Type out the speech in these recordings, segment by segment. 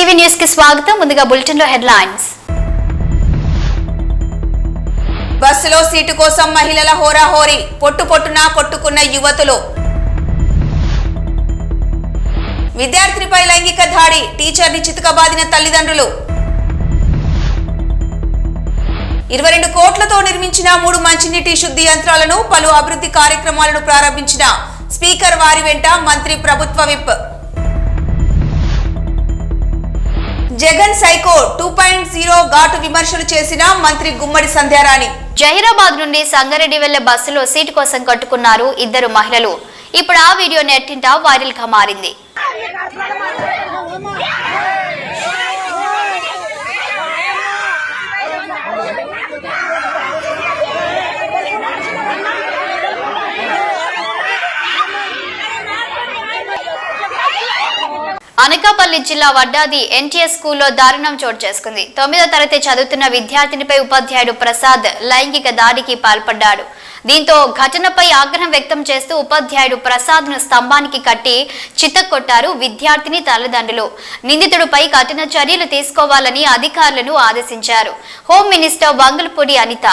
ETV news కి స్వాగతం. ముందుగా బులెటిన్ లో హెడ్లైన్స్. బస్సులో సీటు కోసం మహిళల హోరాహోరీ, పొట్టున కొట్టుకున్న యువతులు. విద్యార్థినిపై లైంగిక దాడి, టీచర్ని చితకబాదిన తల్లిదండ్రులు. 22 కోట్లతో నిర్మించిన 3 మంచినీటి శుద్ధి యంత్రాలను, పలు అభివృద్ధి కార్యక్రమాలను ప్రారంభించిన స్పీకర్ వారి వెంట మంత్రి ప్రభుత్వ విప్. జగన్ సైకో 2.0 ఘాటు విమర్శలు చేసిన మంత్రి గుమ్మడి సంధ్యారాణి. జహీరాబాద్ నుండి సంగారెడ్డి వెళ్లే బస్సులో సీటు కోసం కట్టుకున్నారు 2 మహిళలు. ఇప్పుడు ఆ వీడియో నెట్టింట వైరల్ గా మారింది. అనకాపల్లి జిల్లా వడ్డాది ఎన్టీఎస్ స్కూల్లో దారుణం చోటు చేసుకుంది. 9వ తరగతి చదువుతున్న విద్యార్థినిపై ఉపాధ్యాయుడు ప్రసాద్ లైంగిక దాడికి పాల్పడ్డాడు. దీంతో ఘటనపై ఆగ్రహం వ్యక్తం చేస్తూ ఉపాధ్యాయుడు ప్రసాద్ ను స్తంభానికి కట్టి చితక్కొట్టారు విద్యార్థిని తల్లిదండ్రులు. నిందితుడిపై కఠిన చర్యలు తీసుకోవాలని అధికారులను ఆదేశించారు. Home minister Vangalapudi Anitha.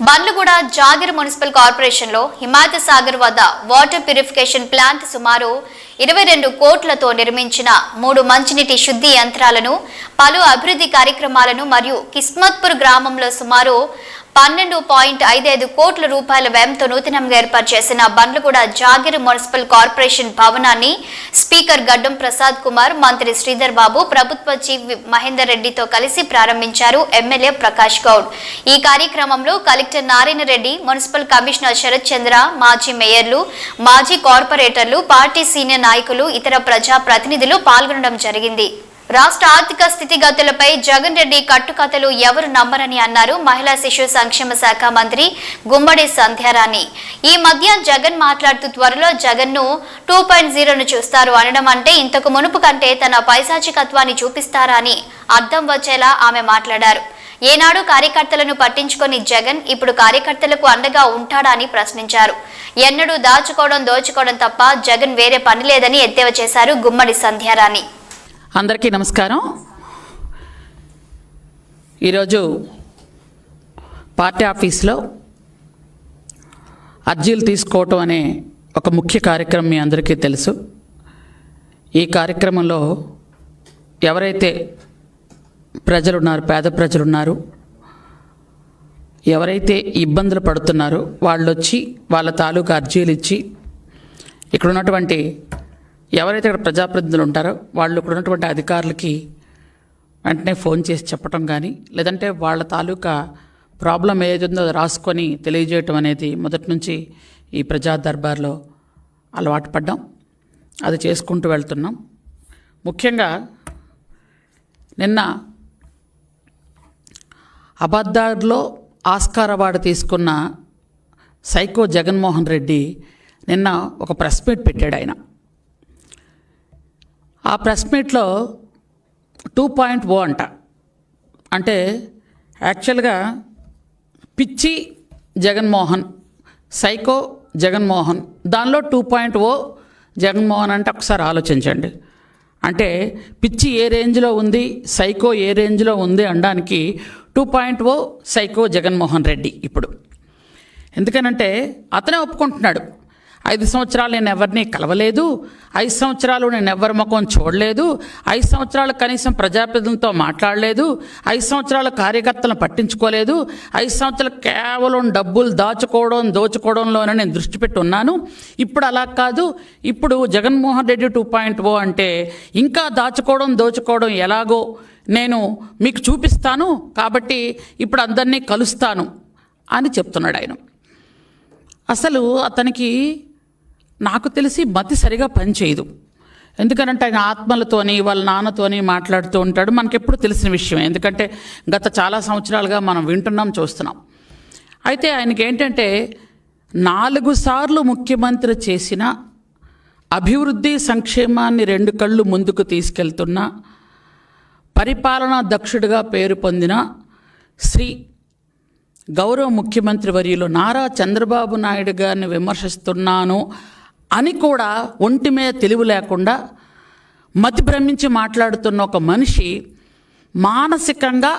Bandlaguda Jagir municipal corporation లో హిమాయత్ సాగర్ వద్ద వాటర్ ప్యూరిఫికేషన్ ప్లాంట్ సుమారు 22 కోట్లతో నిర్మించిన 3 మంచినీటి శుద్ధి యంత్రాలను, పలు అభివృద్ధి కార్యక్రమాలను మరియు కిస్మత్పూర్ గ్రామంలో సుమారు 12.55 కోట్ల రూపాయల వ్యయంతో నూతనంగా ఏర్పాటు చేసిన బండ్లగూడ జాగిర్ మున్సిపల్ కార్పొరేషన్ భవనాన్ని స్పీకర్ గడ్డం ప్రసాద్ కుమార్, మంత్రి శ్రీధర్ బాబు, ప్రభుత్వ చీఫ్ మహేందర్ రెడ్డితో కలిసి ప్రారంభించారు ఎమ్మెల్యే ప్రకాష్ గౌడ్. ఈ కార్యక్రమంలో collector Narayana Reddy, municipal commissioner Sharath Chandra, మాజీ మేయర్లు, మాజీ కార్పొరేటర్లు, పార్టీ సీనియర్ నాయకులు, ఇతర ప్రజా ప్రతినిధులు పాల్గొనడం జరిగింది. రాష్ట్ర ఆర్థిక స్థితిగతులపై జగన్ రెడ్డి కట్టుకథలు ఎవరు నమ్మరని అన్నారు మహిళా శిశు సంక్షేమ శాఖ మంత్రి గుమ్మడి సంధ్యారాణి. ఈ మధ్య జగన్ మాట్లాడుతూ త్వరలో జగన్ ను 2.0 చూస్తారు అనడం అంటే ఇంతకు మునుపు కంటే తన పైశాచికత్వాన్ని చూపిస్తారా అని అర్థం వచ్చేలా ఆమె మాట్లాడారు. ఏనాడు కార్యకర్తలను పట్టించుకొని జగన్ ఇప్పుడు కార్యకర్తలకు అండగా ఉంటాడా అని ప్రశ్నించారు. ఎన్నడూ దోచుకోవడం తప్ప జగన్ వేరే పని లేదని ఎద్దేవా చేశారు గుమ్మడి సంధ్యారాణి. అందరికీ నమస్కారం. ఈరోజు పార్టీ ఆఫీస్లో అర్జీలు తీసుకోవటం అనే ఒక ముఖ్య కార్యక్రమం మీ అందరికీ తెలుసు. ఈ కార్యక్రమంలో ఎవరైతే ప్రజలున్నారు, పేద ప్రజలున్నారు, ఎవరైతే ఇబ్బందులు పడుతున్నారో వాళ్ళు వచ్చి వాళ్ళ తాలూకా అర్జీలు ఇచ్చి ఇక్కడ ఉన్నటువంటి ఎవరైతే ఇక్కడ ప్రజాప్రతినిధులు ఉంటారో వాళ్ళు ఇక్కడ ఉన్నటువంటి అధికారులకి వెంటనే ఫోన్ చేసి చెప్పటం కానీ, లేదంటే వాళ్ళ తాలూకా ప్రాబ్లం ఏదైతుందో రాసుకొని తెలియజేయటం అనేది మొదటి నుంచి ఈ ప్రజా దర్బార్లో అలవాటు పడ్డాం. అది చేసుకుంటూ వెళ్తున్నాం. ముఖ్యంగా నిన్న అబద్ధాల్లో ఆస్కార్ అవార్డు తీసుకున్న సైకో జగన్మోహన్ రెడ్డి నిన్న ఒక ప్రెస్ మీట్ పెట్టాడు. ఆయన ఆ ప్రెస్ మీట్లో 2.0 అంట, అంటే యాక్చువల్గా పిచ్చి జగన్మోహన్, సైకో జగన్మోహన్, దానిలో 2.0 జగన్మోహన్ అంటే ఒకసారి ఆలోచించండి. అంటే పిచ్చి ఏ రేంజ్లో ఉంది, సైకో ఏ రేంజ్లో ఉంది అనడానికి 2.0 సైకో జగన్మోహన్ రెడ్డి. ఇప్పుడు ఎందుకనంటే అతనే ఒప్పుకుంటున్నాడు. 5 సంవత్సరాలు నేను ఎవరిని కలవలేదు, 5 సంవత్సరాలు నేను ఎవరి ముఖం చూడలేదు, 5 సంవత్సరాలు కనీసం ప్రజాప్రతినిధులతో మాట్లాడలేదు, 5 సంవత్సరాలు కార్యకర్తలను పట్టించుకోలేదు, 5 సంవత్సరాలు కేవలం డబ్బులు దోచుకోవడంలోనే నేను దృష్టి పెట్టి ఉన్నాను. ఇప్పుడు అలా కాదు, ఇప్పుడు జగన్మోహన్ రెడ్డి 2.0 అంటే ఇంకా దోచుకోవడం ఎలాగో నేను మీకు చూపిస్తాను, కాబట్టి ఇప్పుడు అందరినీ కలుస్తాను అని చెప్తున్నాడు ఆయన. అసలు అతనికి నాకు తెలిసి మతి సరిగా పనిచేయదు. ఎందుకనంటే ఆయన ఆత్మలతోని వాళ్ళ నాన్నతోని మాట్లాడుతూ ఉంటాడు. మనకెప్పుడు తెలిసిన విషయం, ఎందుకంటే గత చాలా సంవత్సరాలుగా మనం వింటున్నాం, చూస్తున్నాం. అయితే ఆయనకి ఏంటంటే 4 సార్లు ముఖ్యమంత్రి చేసిన అభివృద్ధి సంక్షేమాన్ని 2 కళ్ళు ముందుకు తీసుకెళ్తున్న పరిపాలనా దక్షుడిగా పేరు పొందిన శ్రీ గౌరవ ముఖ్యమంత్రి వర్యులు నారా చంద్రబాబు నాయుడు గారిని విమర్శిస్తున్నాను అని కూడా ఒంటి మీద తెలివి లేకుండా మతి భ్రమించి మాట్లాడుతున్న ఒక మనిషి, మానసికంగా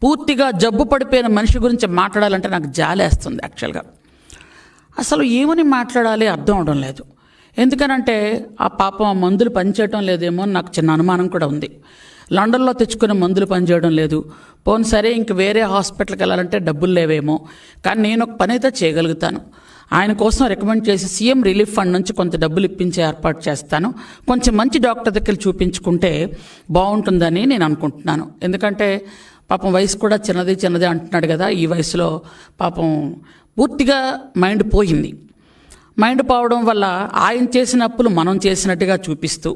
పూర్తిగా జబ్బు పడిపోయిన మనిషి గురించి మాట్లాడాలంటే నాకు జాలేస్తుంది యాక్చువల్గా. అసలు ఏమని మాట్లాడాలి అర్థం అవడం లేదు. ఎందుకనంటే ఆ పాపం ఆ మందులు పనిచేయడం లేదేమో అని నాకు చిన్న అనుమానం కూడా ఉంది. లండన్లో తెచ్చుకునే మందులు పనిచేయడం లేదు, పోను సరే ఇంక వేరే హాస్పిటల్కి వెళ్ళాలంటే డబ్బులు లేవేమో, కానీ నేను ఒక పని అయితే చేయగలుగుతాను. ఆయన కోసం రికమెండ్ చేసి సీఎం రిలీఫ్ ఫండ్ నుంచి కొంత డబ్బులు ఇప్పించే ఏర్పాటు చేస్తాను, కొంచెం మంచి డాక్టర్ దగ్గర చూపించుకుంటే బాగుంటుందని నేను అనుకుంటున్నాను. ఎందుకంటే పాపం వయసు కూడా చిన్నది అంటున్నాడు కదా, ఈ వయసులో పాపం పూర్తిగా మైండ్ పోయింది. మైండ్ పోవడం వల్ల ఆయన చేసిన అప్పులు మనం చేసినట్టుగా చూపిస్తూ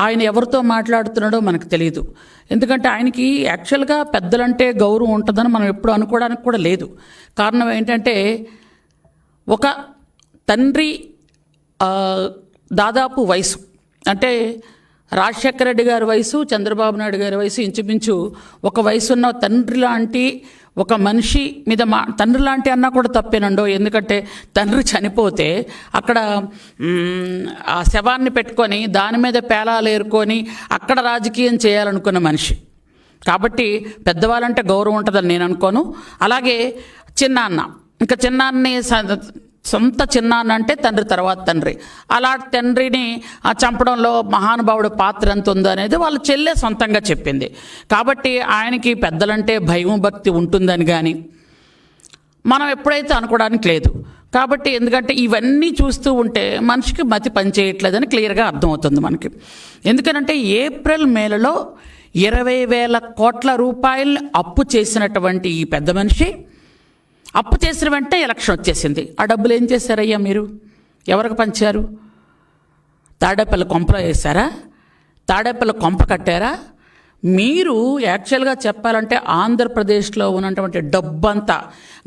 ఆయన ఎవరితో మాట్లాడుతున్నాడో మనకు తెలియదు. ఎందుకంటే ఆయనకి యాక్చువల్గా పెద్దలంటే గౌరవం ఉంటుందని మనం ఎప్పుడు అనుకోవడానికి కూడా లేదు. కారణం ఏంటంటే ఒక తండ్రి దాదాపు వయసు అంటే రాజశేఖర రెడ్డి గారి వయసు, చంద్రబాబు నాయుడు గారి వయసు ఇంచుమించు ఒక వయసు ఉన్న తండ్రి లాంటి ఒక మనిషి మీద తండ్రి లాంటి అన్నా కూడా తప్పేనండో. ఎందుకంటే తండ్రి చనిపోతే అక్కడ ఆ శవాన్ని పెట్టుకొని దాని మీద పేలాలు ఏరుకొని అక్కడ రాజకీయం చేయాలనుకున్న మనిషి కాబట్టి పెద్దవాళ్ళంటే గౌరవం ఉంటుందని నేను అనుకోను. అలాగే చిన్నాన్న, ఇంకా చిన్నాన్ని సొంత చిన్నాన్న అంటే తండ్రి తర్వాత తండ్రి, అలాంటి తండ్రిని చంపడంలో మహానుభావుడు పాత్ర ఎంత ఉందో అనేది వాళ్ళ చెల్లె సొంతంగా చెప్పింది. కాబట్టి ఆయనకి పెద్దలంటే భయం భక్తి ఉంటుందని కానీ మనం ఎప్పుడైతే అనుకోవడానికి లేదు. కాబట్టి ఎందుకంటే ఇవన్నీ చూస్తూ ఉంటే మనిషికి మతి పనిచేయట్లేదని క్లియర్గా అర్థమవుతుంది మనకి. ఎందుకనంటే ఏప్రిల్ మేలలో 20,000 కోట్ల రూపాయలు అప్పు చేసినటువంటి ఈ పెద్ద మనిషి అప్పు చేసిన వెంటనే ఎలక్షన్ వచ్చేసింది. ఆ డబ్బులు ఏం చేశారయ్యా మీరు? ఎవరికి పంచారు? తాడేపల్లి కొంపలో వేశారా? తాడేపల్లి కొంప కట్టారా? మీరు యాక్చువల్గా చెప్పాలంటే ఆంధ్రప్రదేశ్లో ఉన్నటువంటి డబ్బంతా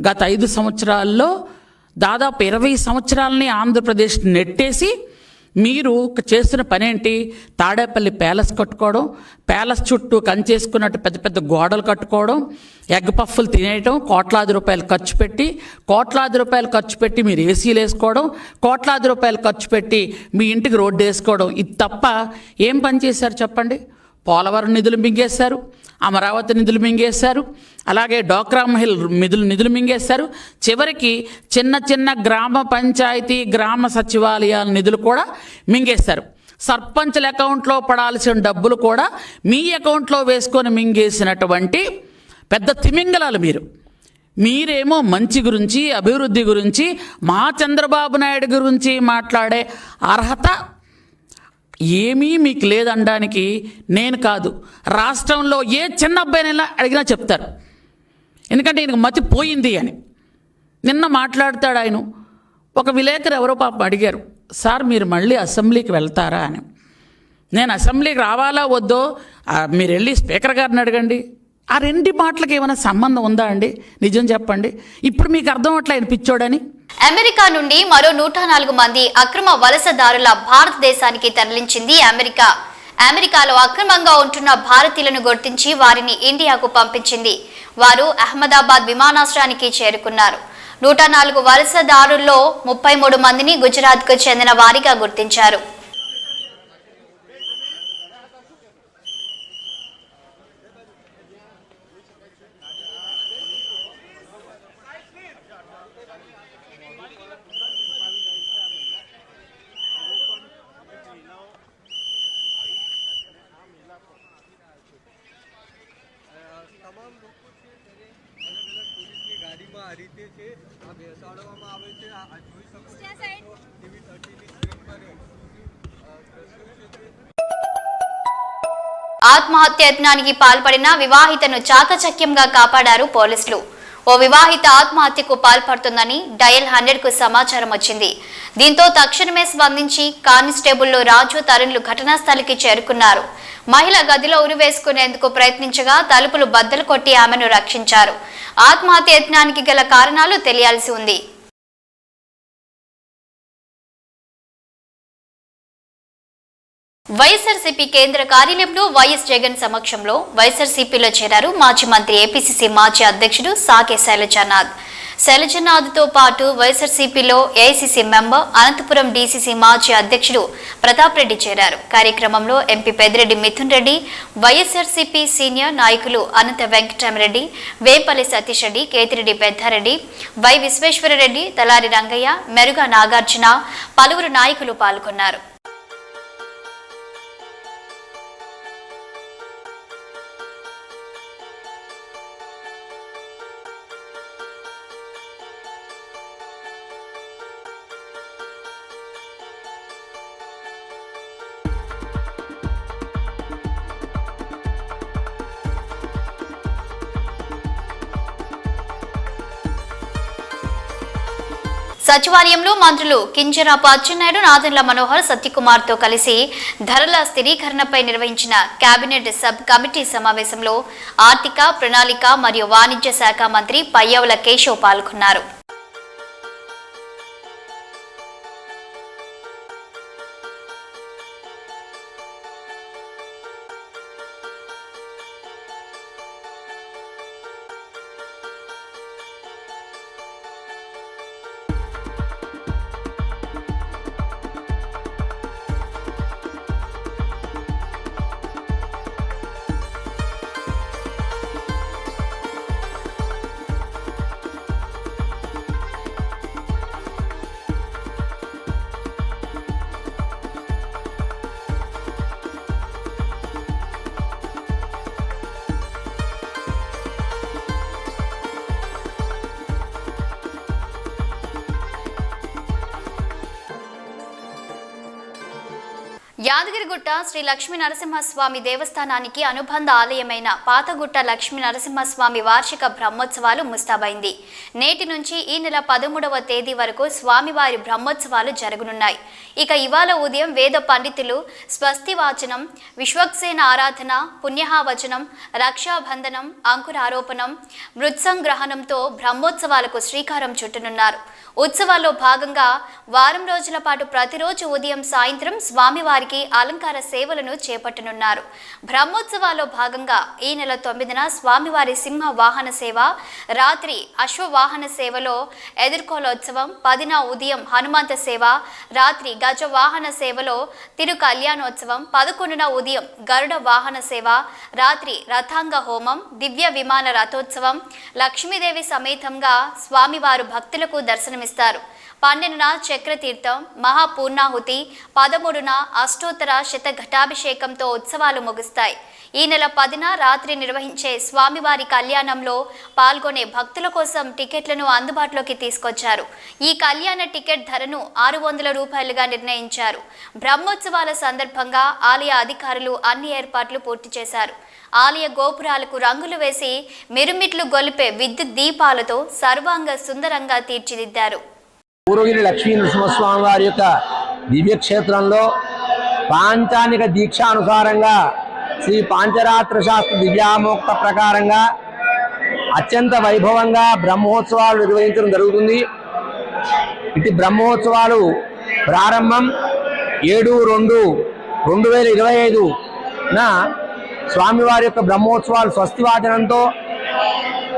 గత 5 సంవత్సరాల్లో దాదాపు 20 సంవత్సరాలని ఆంధ్రప్రదేశ్ నెట్టేసి మీరు చేస్తున్న పని ఏంటి? తాడేపల్లి ప్యాలెస్ కట్టుకోవడం, ప్యాలెస్ చుట్టూ కంచేసుకున్నట్టు పెద్ద పెద్ద గోడలు కట్టుకోవడం, ఎగ్ పఫ్ఫులు తినేయటం, కోట్లాది రూపాయలు ఖర్చు పెట్టి మీరు ఏసీలు వేసుకోవడం, కోట్లాది రూపాయలు ఖర్చు పెట్టి మీ ఇంటికి రోడ్డు వేసుకోవడం, ఇది తప్ప ఏం పని చేశారు చెప్పండి? పోలవరం నిధులు మింగేశారు, అమరావతి నిధులు మింగేశారు, అలాగే డోక్రా మహిళ నిధులు మింగేశారు, చివరికి చిన్న చిన్న గ్రామ పంచాయతీ గ్రామ సచివాలయాల నిధులు కూడా మింగేశారు. సర్పంచుల అకౌంట్లో పడాల్సిన డబ్బులు కూడా మీ అకౌంట్లో వేసుకొని మింగేసినటువంటి పెద్ద తిమింగలాలు మీరేమో మంచి గురించి అభివృద్ధి గురించి మా చంద్రబాబు నాయుడు గురించి మాట్లాడే అర్హత ఏమీ మీకు లేదనడానికి నేను కాదు, రాష్ట్రంలో ఏ చిన్న అబ్బాయినైనా అడిగినా చెప్తారు. ఎందుకంటే ఈయనకు మతి పోయింది అని. నిన్న మాట్లాడతాడు ఆయన. ఒక విలేకరు ఎవరో పాపం అడిగారు, సార్ మీరు మళ్ళీ అసెంబ్లీకి వెళ్తారా అని. నేను అసెంబ్లీకి రావాలా వద్దో మీరు వెళ్ళి స్పీకర్ గారిని అడగండి. ఆ 2 మాటలకు ఏమైనా సంబంధం ఉందా అండి? నిజం చెప్పండి. ఇప్పుడు మీకు అర్థం అట్లా ఆయన పిచ్చోడని. అమెరికా నుండి మరో 104 మంది అక్రమ వలసదారుల భారతదేశానికి తరలించింది అమెరికా. అమెరికాలో అక్రమంగా ఉంటున్న భారతీయులను గుర్తించి వారిని ఇండియాకు పంపించింది. వారు అహ్మదాబాద్ విమానాశ్రయానికి చేరుకున్నారు. 104 వలసదారుల్లో 33 మందిని గుజరాత్కు చెందిన వారిగా గుర్తించారు. આ રીતે છે, આ બેસાડવામાં આવે છે. આ જોઈ શકો છો ટીવી 30 ની સ્ક્રીન પર દ્રશ્યો છે. ఆత్మహత్య యత్నానికి పాల్పడిన వివాహితను చాకచక్యంగా కాపాడారు పోలీసులు. ఓ వివాహిత ఆత్మహత్యకు పాల్పడుతుందని డయల్ 100 కు సమాచారం వచ్చింది. దీంతో తక్షణమే స్పందించి కానిస్టేబుల్ రాజు తరుణ్లు ఘటనా స్థలికి చేరుకున్నారు. మహిళ గదిలో ఉరివేసుకునేందుకు ప్రయత్నించగా తలుపులు బద్దలు కొట్టి ఆమెను రక్షించారు. ఆత్మహత్య యత్నానికి గల కారణాలు తెలియాల్సి ఉంది. వైఎస్ఆర్సీపీ కేంద్ర కార్యాలయంలో వైఎస్ జగన్ సమక్షంలో వైఎస్ఆర్సీపీలో చేరారు మాజీ మంత్రి ఏపీసీసీ మాజీ అధ్యక్షుడు సాకే శైలజనాథ్. శైలజనాథ్తో పాటు వైఎస్ఆర్సీపీలో ఏఐసీసీ మెంబర్ అనంతపురం డీసీసీ మాజీ అధ్యక్షుడు ప్రతాప్ రెడ్డి చేరారు. కార్యక్రమంలో ఎంపీ పెద్దిరెడ్డి మిథున్ రెడ్డి, వైఎస్ఆర్సీపీ సీనియర్ నాయకులు అనంత వెంకటరామరెడ్డి, వేంపల్లి సతీష్ రెడ్డి, కేతిరెడ్డి పెద్దారెడ్డి, వై విశ్వేశ్వరరెడ్డి, తలారి రంగయ్య, మెరుగా నాగార్జున, పలువురు నాయకులు పాల్గొన్నారు. సచివాలయంలో మంత్రులు కింజరాపు అచ్చెన్నాయుడు, నాదెండ్ల మనోహర్, సత్యకుమార్తో కలిసి ధరల స్థిరీకరణపై నిర్వహించిన కేబినెట్ సబ్ కమిటీ సమావేశంలో ఆర్థిక, ప్రణాళిక మరియు వాణిజ్య శాఖ మంత్రి పయ్యావుల కేశవ్ పాల్గొన్నారు. యాదగిరిగుట్ట శ్రీ లక్ష్మీ నరసింహస్వామి దేవస్థానానికి అనుబంధ ఆలయమైన పాతగుట్ట లక్ష్మీ నరసింహస్వామి వార్షిక బ్రహ్మోత్సవాలు ముస్తాబైంది. నేటి నుంచి ఈ నెల 13వ తేదీ వరకు స్వామివారి బ్రహ్మోత్సవాలు జరగనున్నాయి. ఇక ఇవాళ ఉదయం వేద పండితులు స్వస్తి వాచనం, విశ్వక్సేన ఆరాధన, పుణ్యహావచనం, రక్షాబంధనం, అంకురారోపణం, మృత్సంగ్రహణంతో బ్రహ్మోత్సవాలకు శ్రీకారం చుట్టనున్నారు. ఉత్సవాల్లో భాగంగా వారం రోజుల పాటు ప్రతిరోజు ఉదయం సాయంత్రం స్వామివారికి అలంకార సేవలను చేపట్టనున్నారు. బ్రహ్మోత్సవాల్లో భాగంగా ఈ నెల 9న స్వామివారి సింహ వాహన సేవ, రాత్రి అశ్వవాహన సేవలో ఎదుర్కోలోత్సవం, 10న ఉదయం హనుమంత సేవ, రాత్రి గజ వాహన సేవలో తిరు కళ్యాణోత్సవం, 11న ఉదయం గరుడ వాహన సేవ, రాత్రి రథాంగ హోమం, దివ్య విమాన రథోత్సవం, లక్ష్మీదేవి సమేతంగా స్వామివారు భక్తులకు దర్శనమిస్తారు. 12న చక్రతీర్థం, మహాపూర్ణాహుతి, 13న అష్టోత్తర శతఘటాభిషేకంతో ఉత్సవాలు ముగుస్తాయి. ఈ నెల 10న రాత్రి నిర్వహించే స్వామివారి కళ్యాణంలో పాల్గొనే భక్తుల కోసం టికెట్లను అందుబాటులోకి తీసుకొచ్చారు. ఈ కళ్యాణ టికెట్ ధరను 600 రూపాయలుగా నిర్ణయించారు. బ్రహ్మోత్సవాల సందర్భంగా ఆలయ అధికారులు అన్ని ఏర్పాట్లు పూర్తి చేశారు. ఆలయ గోపురాలకు రంగులు వేసి మిరుమిట్లు గొలిపే విద్యుత్ దీపాలతో సర్వాంగ సుందరంగా తీర్చిదిద్దారు. పూర్వగిరి లక్ష్మీ నరసింహస్వామి వారి యొక్క దివ్యక్షేత్రంలో పాంచానిక దీక్షానుసారంగా శ్రీ పాంచరాత్ర శాస్త్ర దివ్యామోక్త ప్రకారంగా అత్యంత వైభవంగా బ్రహ్మోత్సవాలు నిర్వహించడం జరుగుతుంది. ఇటు బ్రహ్మోత్సవాలు ప్రారంభం 7/2/2025న స్వామివారి యొక్క బ్రహ్మోత్సవాలు స్వస్తి వాచనంతో,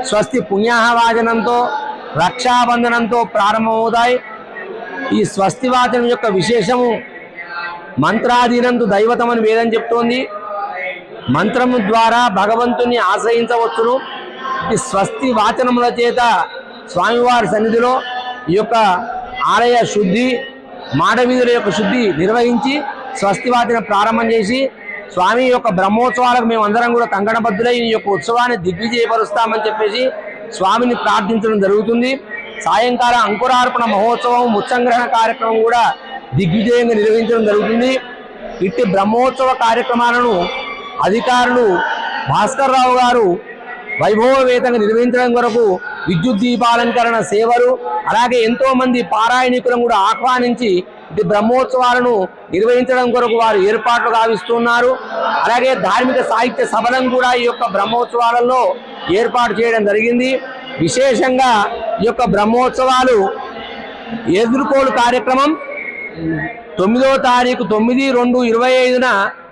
స్వస్తి పుణ్యాహవాచనంతో, రక్షాబంధనంతో ప్రారంభమవుతాయి. ఈ స్వస్తి వాచనం యొక్క విశేషము మంత్రాధీనంతో దైవతమని వేదం చెప్తోంది. మంత్రము ద్వారా భగవంతుని ఆశ్రయించవచ్చును. ఈ స్వస్తి వాచనముల చేత స్వామివారి సన్నిధిలో ఈ యొక్క ఆలయ శుద్ధి, మాడవీధుల యొక్క శుద్ధి నిర్వహించి స్వస్తి వాచనం ప్రారంభం చేసి స్వామి యొక్క బ్రహ్మోత్సవాలకు మేము అందరం కూడా కంకణబద్ధులై ఈ యొక్క ఉత్సవాన్ని దిగ్విజయపరుస్తామని చెప్పేసి స్వామిని ప్రార్థించడం జరుగుతుంది. సాయంకాలం అంకురార్పణ మహోత్సవం, ముత్సంగ్రహణ కార్యక్రమం కూడా దిగ్విజయంగా నిర్వహించడం జరుగుతుంది. ఇట్టి బ్రహ్మోత్సవ కార్యక్రమాలను అధికారులు భాస్కర్ రావు గారు వైభవవేతంగా నిర్వహించడం కొరకు విద్యుత్ దీపాలంకరణ సేవలు, అలాగే ఎంతో మంది పారాయణికులను కూడా ఆహ్వానించి ఇది బ్రహ్మోత్సవాలను నిర్వహించడం కొరకు వారు ఏర్పాట్లు గావిస్తున్నారు. అలాగే ధార్మిక సాహిత్య సభలను కూడా ఈ యొక్క బ్రహ్మోత్సవాలలో ఏర్పాటు చేయడం జరిగింది. విశేషంగా ఈ యొక్క బ్రహ్మోత్సవాలు ఎదుర్కోలు కార్యక్రమం 9వ తారీఖు 9/2/25న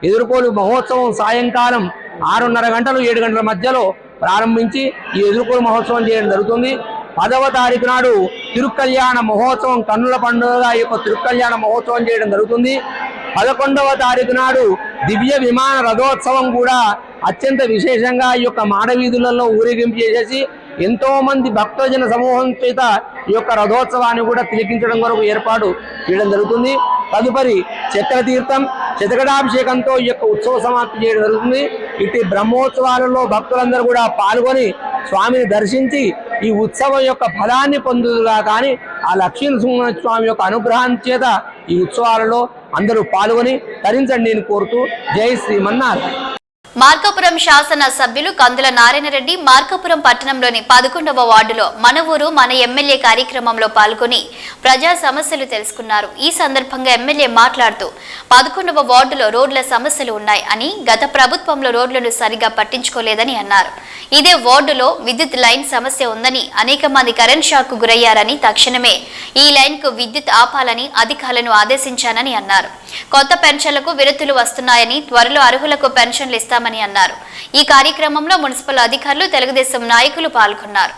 ఎదుర్కోలు మహోత్సవం సాయంకాలం 6:30 గంటలు 7 గంటల మధ్యలో ప్రారంభించి ఈ ఎదుర్కోలు మహోత్సవం చేయడం జరుగుతుంది. 10వ తారీఖు నాడు తిరుకల్యాణ మహోత్సవం, కన్నుల పండుగ ఈ యొక్క తిరుకల్యాణ మహోత్సవం చేయడం జరుగుతుంది. 11వ తారీఖు నాడు దివ్య విమాన రథోత్సవం కూడా అత్యంత విశేషంగా ఈ యొక్క మాడవీధులలో ఊరేగింపు చేసేసి ఎంతో మంది భక్తజన సమూహం చేత ఈ యొక్క రథోత్సవాన్ని కూడా తిలకించడం కొరకు ఏర్పాటు చేయడం జరుగుతుంది. తదుపరి చక్రతీర్థం, శతకడాభిషేకంతో ఈ యొక్క ఉత్సవ సమాప్తి చేయడం జరుగుతుంది. ఇటు బ్రహ్మోత్సవాలలో భక్తులందరూ కూడా పాల్గొని స్వామిని దర్శించి ఈ ఉత్సవం యొక్క ఫలాన్ని పొందుదుగా కానీ ఆ లక్ష్మీ స్వామి యొక్క అనుగ్రహం చేత ఈ ఉత్సవాలలో అందరూ పాల్గొని తరించండి అని కోరుతూ జై శ్రీమన్నారాయణ. మార్కాపురం శాసన సభ్యులు కందుల నారాయణరెడ్డి మార్కాపురం పట్టణంలోని 11వ వార్డులో మన ఊరు మన ఎమ్మెల్యే కార్యక్రమంలో పాల్గొని ప్రజా సమస్యలు తెలుసుకున్నారు. ఈ సందర్భంగా ఎమ్మెల్యే మాట్లాడుతూ 11వ వార్డులో రోడ్ల సమస్యలు ఉన్నాయి అని, గత ప్రభుత్వంలో రోడ్లను సరిగా పట్టించుకోలేదని అన్నారు. ఇదే వార్డులో విద్యుత్ లైన్ సమస్య ఉందని, అనేక మంది కరెంట్ షాక్ గురయ్యారని, తక్షణమే ఈ లైన్ కు విద్యుత్ ఆపాలని అధికారులను ఆదేశించానని అన్నారు. కొత్త పెన్షన్లకు విరతులు వస్తున్నాయని, త్వరలో అర్హులకు పెన్షన్లు ఇస్తామని అన్నారు. ఈ కార్యక్రమంలో మున్సిపల్ అధికారులు, తెలుగుదేశం నాయకులు పాల్గొన్నారు.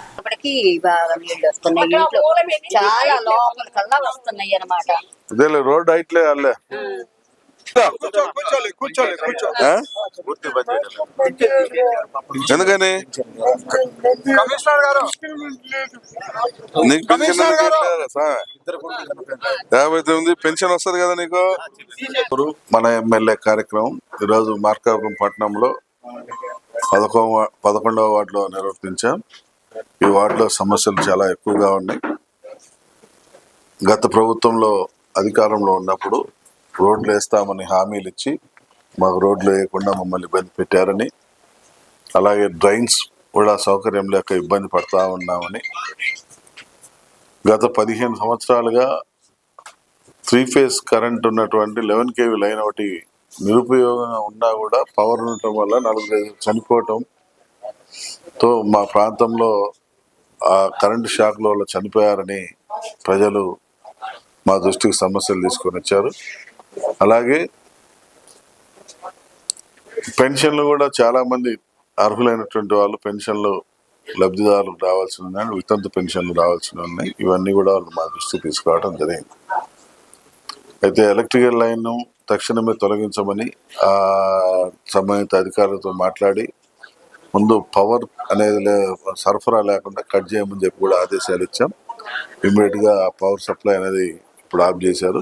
చాలా లోపల కల్లా వస్తున్నాయి అన్నమాట. రోడ్ హైట్లే అల్లే ఎందుకని కమిషనర్ గారు నీకు పెన్షన్ 59 పెన్షన్ వస్తుంది కదా నీకు. మన ఎమ్మెల్యే కార్యక్రమం ఈరోజు మార్కాపురం పట్టణంలో 11వ వార్డులో నిర్వర్తించాం. ఈ వార్డులో సమస్యలు చాలా ఎక్కువగా ఉన్నాయి. గత ప్రభుత్వంలో అధికారంలో ఉన్నప్పుడు రోడ్లు వేస్తామని హామీలు ఇచ్చి మాకు రోడ్లు వేయకుండా మమ్మల్ని ఇబ్బంది పెట్టారని, అలాగే డ్రైన్స్ కూడా సౌకర్యం లేక ఇబ్బంది పడతా ఉన్నామని, గత 15 సంవత్సరాలుగా 3 ఫేజ్ కరెంట్ ఉన్నటువంటి 11 kV లైన్ ఒకటి నిరుపయోగంగా ఉన్నా కూడా పవర్ ఉండటం వల్ల 4 చనిపోవటంతో మా ప్రాంతంలో ఆ కరెంటు షాక్ల వల్ల చనిపోయారని ప్రజలు మా దృష్టికి సమస్యలు తీసుకొని వచ్చారు. అలాగే పెన్షన్లు కూడా చాలా మంది అర్హులైనటువంటి వాళ్ళు పెన్షన్లు లబ్ధిదారులకు రావాల్సి ఉన్నాయి, వితంతు పెన్షన్లు రావాల్సి ఉన్నాయి. ఇవన్నీ కూడా వాళ్ళు మా దృష్టికి తీసుకురావడం జరిగింది. అయితే ఎలక్ట్రికల్ లైన్ తక్షణమే తొలగించమని సంబంధిత అధికారులతో మాట్లాడి ముందు పవర్ అనేది సరఫరా లేకుండా కట్ చేయమని చెప్పి కూడా ఆదేశాలు ఇచ్చాం. ఇమ్మీడియట్ గా పవర్ సప్లై అనేది ఇప్పుడు ఆఫ్ చేశారు.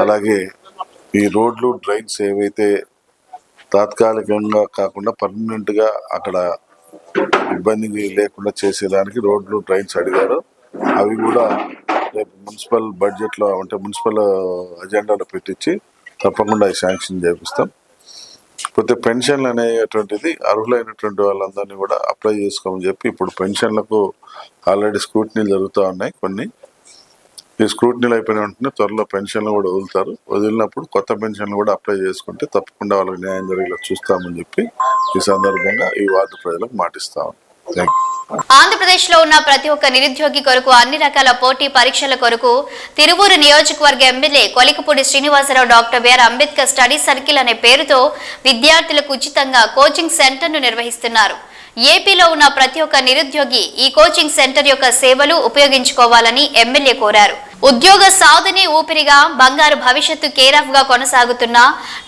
అలాగే ఈ రోడ్లు, డ్రైన్స్ ఏవైతే తాత్కాలికంగా కాకుండా పర్మనెంట్ గా అక్కడ ఇబ్బంది లేకుండా చేసేదానికి రోడ్లు, డ్రైన్స్ అడిగారు. అవి కూడా రేపు మున్సిపల్ బడ్జెట్ లో అంటే మున్సిపల్ అజెండాలో పెట్టించి తప్పకుండా శాంక్షన్ చేపిస్తాం. పోతే పెన్షన్లు అనేటువంటిది అర్హులైనటువంటి వాళ్ళందరినీ కూడా అప్లై చేసుకోమని చెప్పి ఇప్పుడు పెన్షన్లకు ఆల్రెడీ స్క్రూటినీలు జరుగుతూ ఉన్నాయి. కొన్ని ఈ స్క్రూటినీలు అయిపోయిన వెంటనే త్వరలో పెన్షన్లు కూడా వదులుతారు. వదిలినప్పుడు కొత్త పెన్షన్లు కూడా అప్లై చేసుకుంటే తప్పకుండా వాళ్ళకి న్యాయం జరిగేలా చూస్తామని చెప్పి ఈ సందర్భంగా ఈ వార్డు ప్రజలకు మాటిస్తాము. Thank you. ఆంధ్రప్రదేశ్ లో ఉన్న ప్రతి ఒక్క నిరుద్యోగి కొరకు అన్ని రకాల పోటీ పరీక్షల కొరకు తిరువూరు నియోజకవర్గ MLA Kolikapudi Srinivasarao doctor BR Ambedkar study circle అనే పేరుతో విద్యార్థులకు ఉచితంగా కోచింగ్ సెంటర్ను నిర్వహిస్తున్నారు. ఏపీలో ఉన్న ప్రతి ఒక్క నిరుద్యోగి ఈ కోచింగ్ సెంటర్ యొక్క సేవలు ఉపయోగించుకోవాలని ఎమ్మెల్యే కోరారు. ఉద్యోగ సాధనే ఊపిరిగా బంగారు భవిష్యత్తు కేరాఫ్ గా కొనసాగుతున్న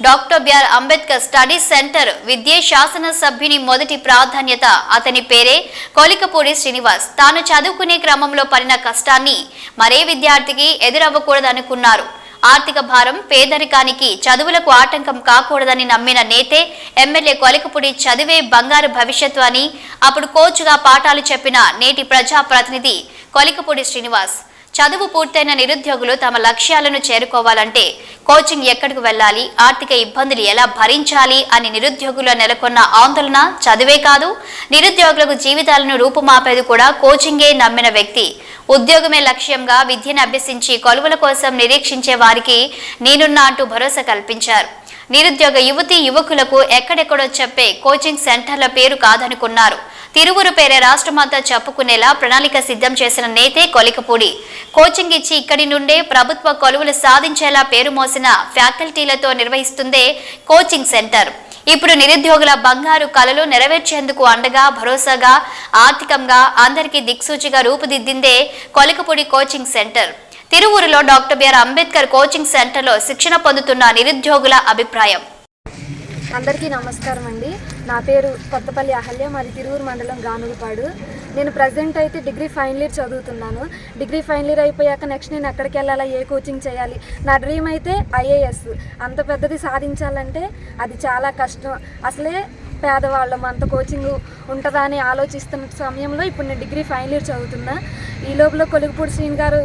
doctor BR Ambedkar study centre విద్యే శాసనసభ్యుని మొదటి ప్రాధాన్యత. అతని పేరే కొలికపూడి శ్రీనివాస్. తాను చదువుకునే క్రమంలో పడిన కష్టాన్ని మరే విద్యార్థికి ఎదురవ్వకూడదనుకున్నారు. ఆర్థిక భారం పేదరికానికి చదువులకు ఆటంకం కాకూడదని నమ్మిన నేతే ఎమ్మెల్యే కొలికపూడి చదివే బంగారు భవిష్యత్తు అని అప్పుడు కోచ్గా పాఠాలు చెప్పిన నేటి ప్రజాప్రతినిధి కొలికపూడి శ్రీనివాస్. చదువు పూర్తయిన నిరుద్యోగులు తమ లక్ష్యాలను చేరుకోవాలంటే కోచింగ్ ఎక్కడికి వెళ్ళాలి, ఆర్థిక ఇబ్బందులు ఎలా భరించాలి అని నిరుద్యోగుల్లో నెలకొన్న ఆందోళన చదువే కాదు, నిరుద్యోగులకు జీవితాలను రూపుమాపేది కూడా కోచింగే నమ్మిన వ్యక్తి. ఉద్యోగమే లక్ష్యంగా విద్యను అభ్యసించి కొలువుల కోసం నిరీక్షించే వారికి నేనున్నా అంటూ భరోసా కల్పించారు. నిరుద్యోగ యువతీ యువకులకు ఎక్కడెక్కడో చెప్పే కోచింగ్ సెంటర్ల పేరు కాదనుకున్నారు. తిరువురు పేరే రాష్ట్రమంతా చెప్పుకునేలా ప్రణాళిక సిద్ధం చేసిన నేతే కొలికపూడి. కోచింగ్ ఇచ్చి ఇక్కడి నుండే ప్రభుత్వ కొలువులు సాధించేలా పేరు మోసిన ఫ్యాకల్టీలతో నిర్వహిస్తుందే కోచింగ్ సెంటర్. ఇప్పుడు నిరుద్యోగుల బంగారు కలలు నెరవేర్చేందుకు అండగా, భరోసాగా, ఆర్థికంగా అందరికీ దిక్సూచిగా రూపుదిద్దిందే కొలికపూడి కోచింగ్ సెంటర్. తిరువురులో డాక్టర్ బిఆర్ అంబేద్కర్ కోచింగ్ సెంటర్లో శిక్షణ పొందుతున్న నిరుద్యోగుల అభిప్రాయం. అందరికీ నమస్కారం అండి. నా పేరు కొత్తపల్లి అహల్య, మాది తిరువురు మండలం గానుగుపాడు. నేను ప్రజెంట్ అయితే డిగ్రీ ఫైనల్ ఇయర్ చదువుతున్నాను. డిగ్రీ ఫైనల్ ఇయర్ అయిపోయాక నెక్స్ట్ నేను ఎక్కడికి వెళ్ళాలా, ఏ కోచింగ్ చేయాలి. నా డ్రీమ్ అయితే ఐఏఎస్. అంత పెద్దది సాధించాలంటే అది చాలా కష్టం. అసలే పేదవాళ్ళం, అంత కోచింగ్ ఉంటుందా అని ఆలోచిస్తున్న సమయంలో ఇప్పుడు నేను డిగ్రీ ఫైనల్ ఇయర్ చదువుతున్నా. ఈ లోపల కొలికపూడి శ్రీని గారు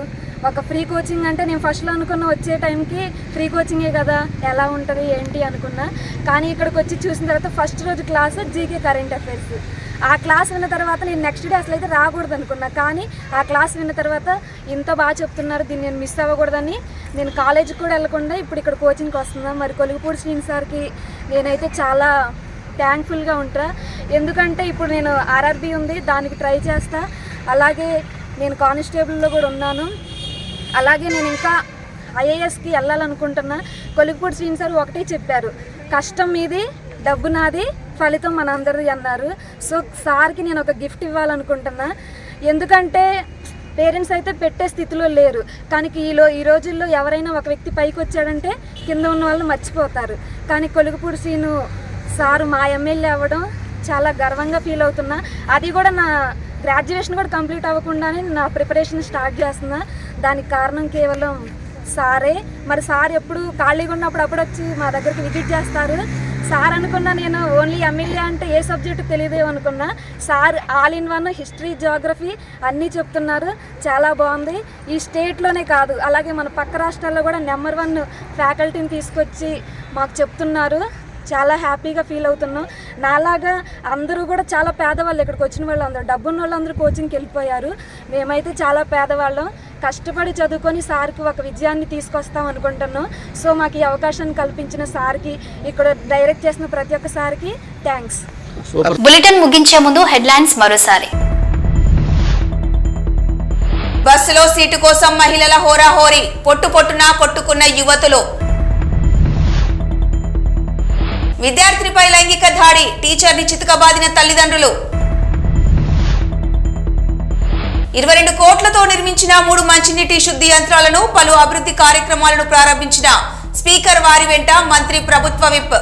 ఒక ఫ్రీ కోచింగ్ అంటే నేను ఫస్ట్లో అనుకున్న వచ్చే టైంకి ఫ్రీ కోచింగే కదా, ఎలా ఉంటుంది ఏంటి అనుకున్నా. కానీ ఇక్కడికి వచ్చి చూసిన తర్వాత ఫస్ట్ రోజు క్లాస్ జీకే కరెంట్ అఫైర్స్. ఆ క్లాస్ విన్న తర్వాత నేను నెక్స్ట్ డే అసలు అయితే రాకూడదు అనుకున్నా. కానీ ఆ క్లాస్ విన్న తర్వాత ఇంత బాగా చెప్తున్నారు, దీన్ని నేను మిస్ అవ్వకూడదని నేను కాలేజీకి కూడా వెళ్ళకుండా ఇప్పుడు ఇక్కడ కోచింగ్కి వస్తున్నాను. మరి కొలికపూడి శ్రీని సార్కి నేనైతే చాలా థ్యాంక్ఫుల్గా ఉంటా. ఎందుకంటే ఇప్పుడు నేను ఆర్ఆర్బీ ఉంది, దానికి ట్రై చేస్తా. అలాగే నేను కానిస్టేబుల్లో కూడా ఉన్నాను. అలాగే నేను ఇంకా ఐఏఎస్కి వెళ్ళాలనుకుంటున్నా. కొలికపూడి శ్రీని సార్ ఒకటే చెప్పారు, కష్టం మీది, డబ్బు నాది, ఫలితం మనందరిది అన్నారు. సో సార్కి నేను ఒక గిఫ్ట్ ఇవ్వాలనుకుంటున్నా. ఎందుకంటే పేరెంట్స్ అయితే పెట్టే స్థితిలో లేరు. కానీ ఈ రోజుల్లో ఎవరైనా ఒక వ్యక్తి పైకి వచ్చాడంటే కింద ఉన్న వాళ్ళు మర్చిపోతారు. కానీ కొలికపూడి శ్రీను సారు మా ఎమ్మెల్యే అవ్వడం చాలా గర్వంగా ఫీల్ అవుతున్నా. అది కూడా నా గ్రాడ్యుయేషన్ కూడా కంప్లీట్ అవ్వకుండానే నా ప్రిపరేషన్ స్టార్ట్ చేస్తున్నా. దానికి కారణం కేవలం సారే. మరి సార్ ఎప్పుడు ఖాళీగా ఉన్నప్పుడు అప్పుడు వచ్చి మా దగ్గరికి విజిట్ చేస్తారు. సార్ అనుకున్నా నేను ఓన్లీ ఎమ్మెల్యే అంటే ఏ సబ్జెక్టు తెలియదేమో అనుకున్నా. Sir all in one history, Geography అన్నీ చెప్తున్నారు. చాలా బాగుంది. ఈ స్టేట్లోనే కాదు, అలాగే మన పక్క రాష్ట్రాల్లో కూడా నెంబర్ 1 ఫ్యాకల్టీని తీసుకొచ్చి మాకు చెప్తున్నారు. చాలా హ్యాపీగా ఫీల్ అవుతున్నాం. నాలాగా అందరూ కూడా చాలా పేదవాళ్ళు, ఇక్కడికి వచ్చిన వాళ్ళు అందరూ డబ్బున్న వాళ్ళు అందరూ కోచింగ్కి వెళ్ళిపోయారు. మేమైతే చాలా పేదవాళ్ళం, కష్టపడి చదువుకొని సార్కి ఒక విజయాన్ని తీసుకొస్తాం అనుకుంటున్నాం. సో మాకు ఈ అవకాశాన్ని కల్పించిన సార్కి, ఇక్కడ డైరెక్ట్ చేసిన ప్రతి ఒక్క సార్కి థ్యాంక్స్. బులెటిన్ ముగించే ముందు హెడ్లైన్స్ మరోసారి. బస్సులో సీటు కోసం మహిళల హోరాహోరీ, పొట్టున కొట్టుకున్న యువతులు. విద్యార్థినిపై లైంగిక దాడి, టీచర్ని చితకబాదిన తల్లిదండ్రులు. 22 కోట్లతో నిర్మించిన 3 మంచినీటి శుద్ధి యంత్రాలను, పలు అభివృద్ధి కార్యక్రమాలను ప్రారంభించిన స్పీకర్ వారి వెంట మంత్రి ప్రభుత్వ విప్.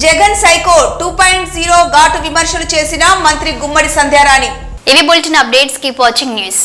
జగన్ సైకో 2.0 ఘాటు విమర్శలు చేసిన మంత్రి గుమ్మడి సంధ్యారాణి. ఇవి bulletin updates. Keep watching news.